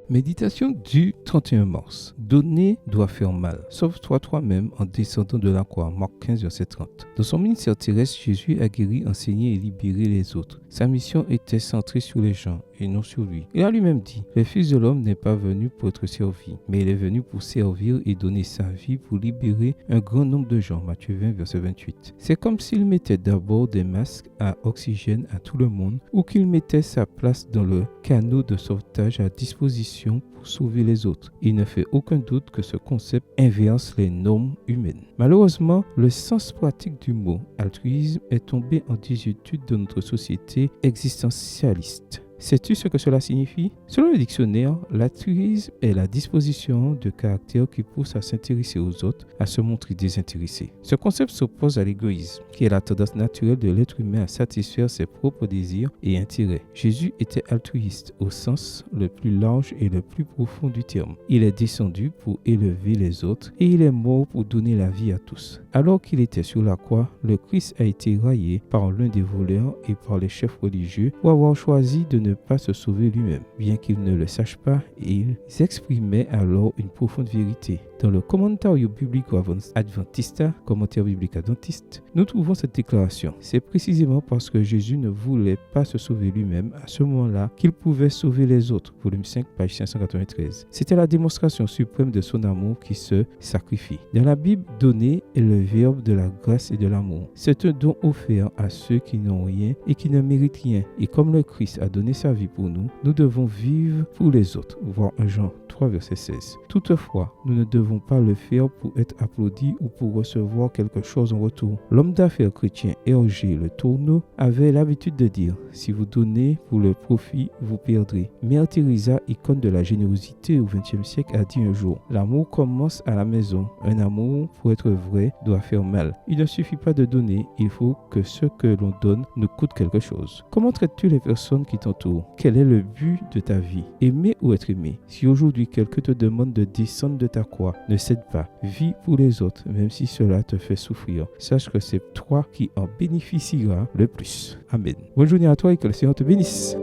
Méditation du 31 mars. Donner doit faire mal. Sauve-toi toi-même en descendant de la croix. Marc 15, verset 30. Dans son ministère terrestre, Jésus a guéri, enseigné et libéré les autres. Sa mission était centrée sur les gens et non sur lui. Il a lui-même dit, le Fils de l'homme n'est pas venu pour être servi, mais il est venu pour servir et donner sa vie pour libérer un grand nombre de gens. Matthieu 20, verset 28. C'est comme s'il mettait d'abord des masques à oxygène à tout le monde ou qu'il mettait sa place dans le canot de sauvetage à disposition pour sauver les autres. Il ne fait aucun doute que ce concept inverse les normes humaines. Malheureusement, le sens pratique du mot altruisme est tombé en désuétude de notre société existentialiste. Sais-tu ce que cela signifie? Selon le dictionnaire, l'altruisme est la disposition de caractère qui pousse à s'intéresser aux autres, à se montrer désintéressé. Ce concept s'oppose à l'égoïsme, qui est la tendance naturelle de l'être humain à satisfaire ses propres désirs et intérêts. Jésus était altruiste au sens le plus large et le plus profond du terme. Il est descendu pour élever les autres et il est mort pour donner la vie à tous. Alors qu'il était sur la croix, le Christ a été raillé par l'un des voleurs et par les chefs religieux pour avoir choisi de ne pas se sauver lui-même. Bien qu'ils ne le sachent pas, ils exprimaient alors une profonde vérité. Dans le Commentario Biblico Adventista, commentaire biblique adventiste, nous trouvons cette déclaration. C'est précisément parce que Jésus ne voulait pas se sauver lui-même à ce moment-là qu'il pouvait sauver les autres. Volume 5, page 593. C'était la démonstration suprême de son amour qui se sacrifie. Dans la Bible, donner est le verbe de la grâce et de l'amour. C'est un don offert à ceux qui n'ont rien et qui ne méritent rien. Et comme le Christ a donné sa vie pour nous, nous devons vivre pour les autres. Voir 1 Jean 3, verset 16. Toutefois, nous ne devons pas le faire pour être applaudi ou pour recevoir quelque chose en retour. L'homme d'affaires chrétien Hergé Le Tourneau avait l'habitude de dire « Si vous donnez pour le profit, vous perdrez ». Mère Teresa, icône de la générosité au XXe siècle, a dit un jour « L'amour commence à la maison. Un amour, pour être vrai, doit faire mal. Il ne suffit pas de donner, il faut que ce que l'on donne nous coûte quelque chose. » Comment traites-tu les personnes qui t'entourent? Quel est le but de ta vie? Aimer ou être aimé? Si aujourd'hui quelqu'un te demande de descendre de ta croix, ne cède pas. Vis pour les autres, même si cela te fait souffrir. Sache que c'est toi qui en bénéficieras le plus. Amen. Bonne journée à toi et que le Seigneur te bénisse.